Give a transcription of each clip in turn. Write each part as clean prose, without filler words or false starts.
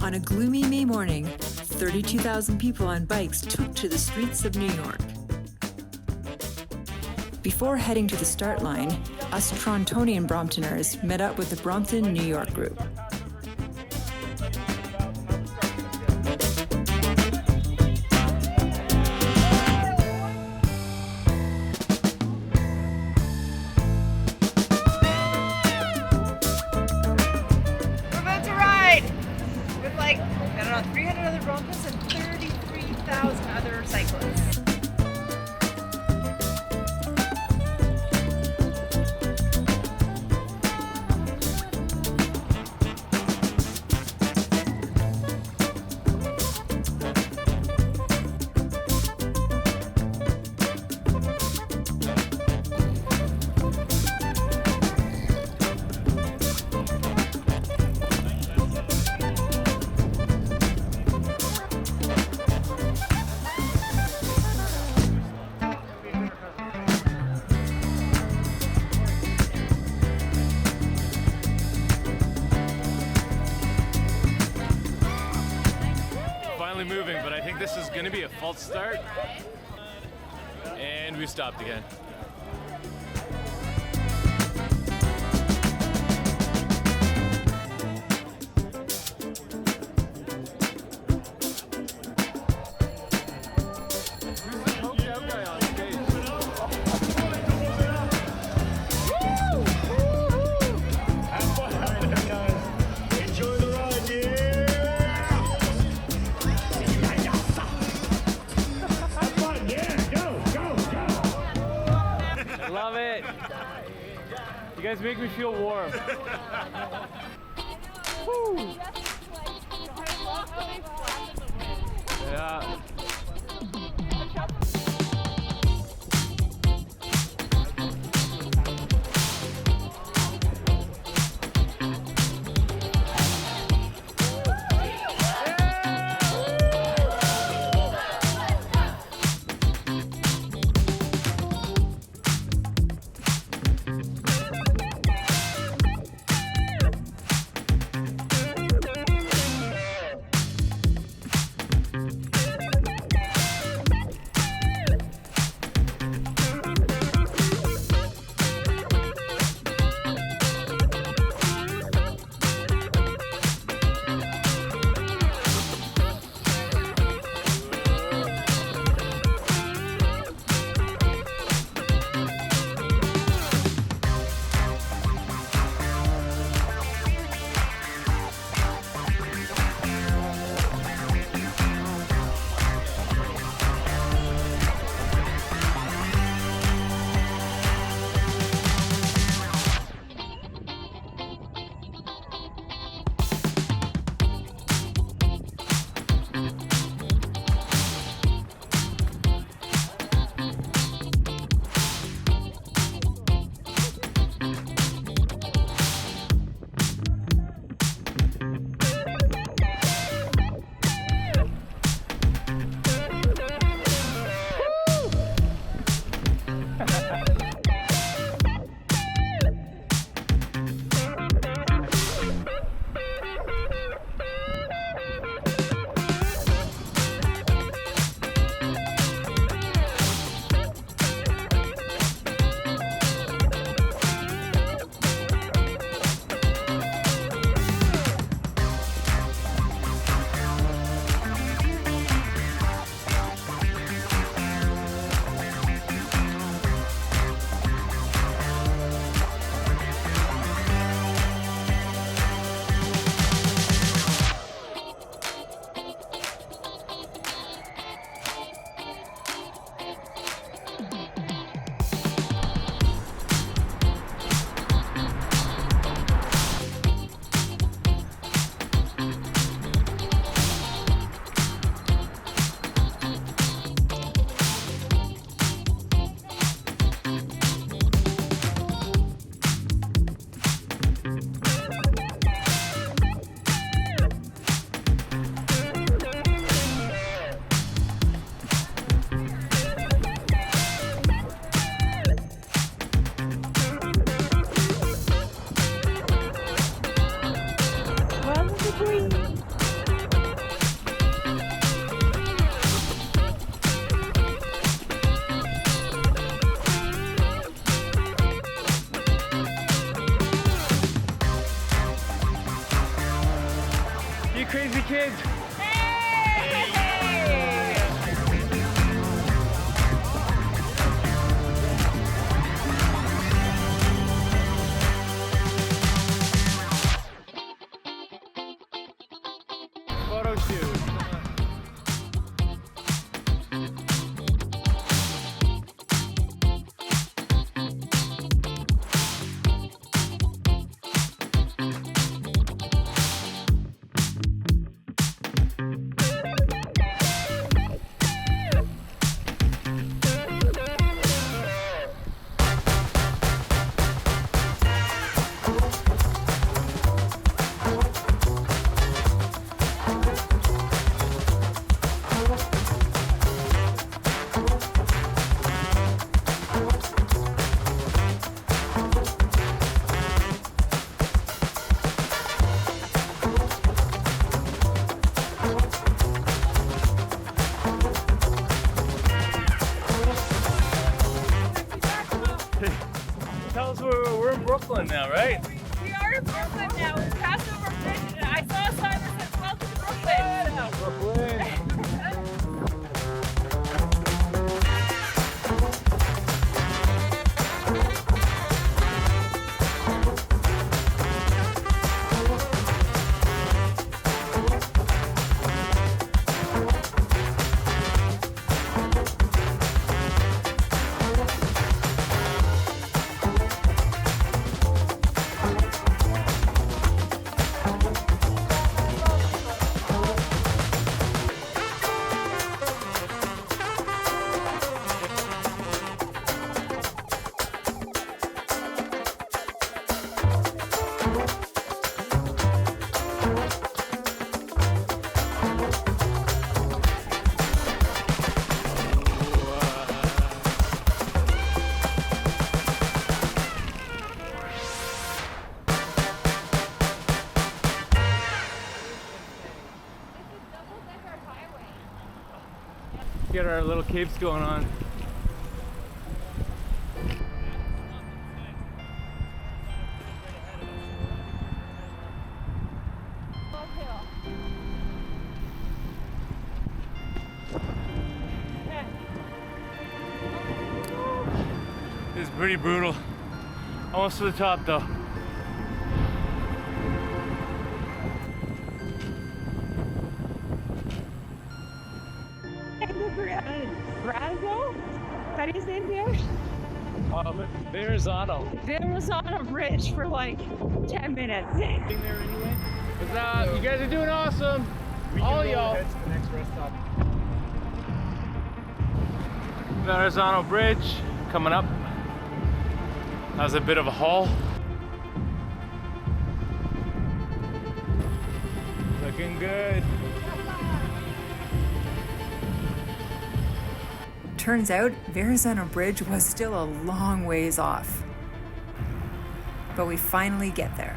On a gloomy May morning, 32,000 people on bikes took to the streets of New York. Before heading to the start line, us Torontonian Bromptoners met up with the Brompton, New York group. We're about to ride with like, I don't know, 300 other Bromptons and 33,000 other cyclists. Moving, but I think this is going to be a false start, and we stopped again. Love it. You guys make me feel warm. Woo. Yeah. we're in Brooklyn now, right? We are in Brooklyn now. We passed over Bridge and I saw a sign that says welcome to Brooklyn. Brooklyn. Get our little capes going on. This is pretty brutal. Almost to the top though. Verrazzano? How do you say it here? Verrazzano. Verrazzano Bridge for like 10 minutes. What's up? You guys are doing awesome. All y'all. Verrazzano Bridge coming up. That was a bit of a haul. Looking good. Turns out, Verrazzano Bridge was still a long ways off. But we finally get there.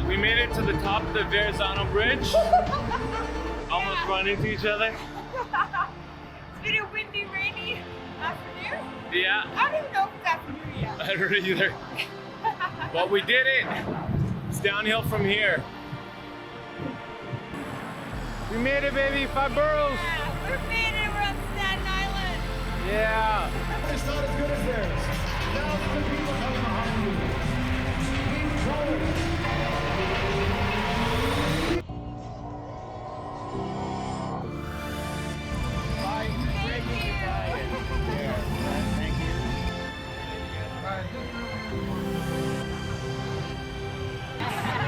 We made it to the top of the Verrazzano Bridge. Almost run into each other. It's been a windy, rainy afternoon. Yeah. I don't even know if it's afternoon yet. I don't either. But we did it. It's downhill from here. We made it, baby. 5 boroughs. Yeah, we made it. We're on Staten Island. Yeah. It's not as good as theirs. Now the people come behind you. Keep going.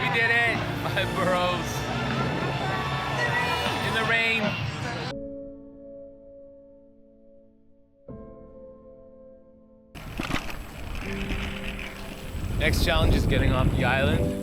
We did it. 5 boroughs. In the rain. Next challenge is getting off the island.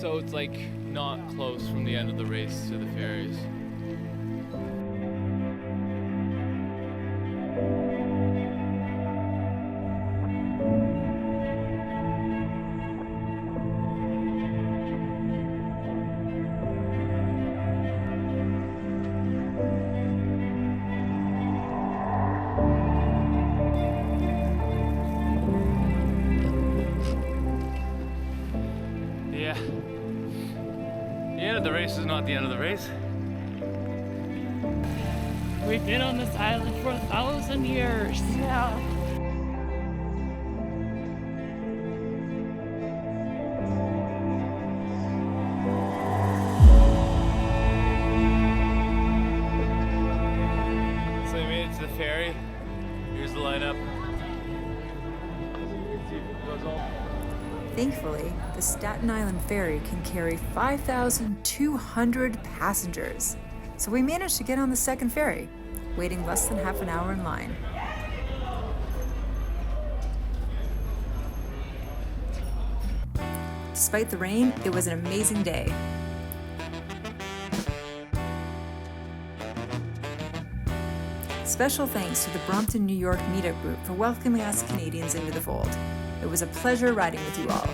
So it's like not close from the end of the race to the ferries. Yeah. The end of the race is not the end of the race. We've been on this island for 1,000 years. Yeah. So we made it to the ferry. Here's the lineup. Thankfully, the Staten Island ferry can carry 5,200 passengers. So we managed to get on the second ferry, waiting less than half an hour in line. despite the rain, it was an amazing day. Special thanks to the Brompton, New York Meetup group for welcoming us Canadians into the fold. It was a pleasure riding with you all.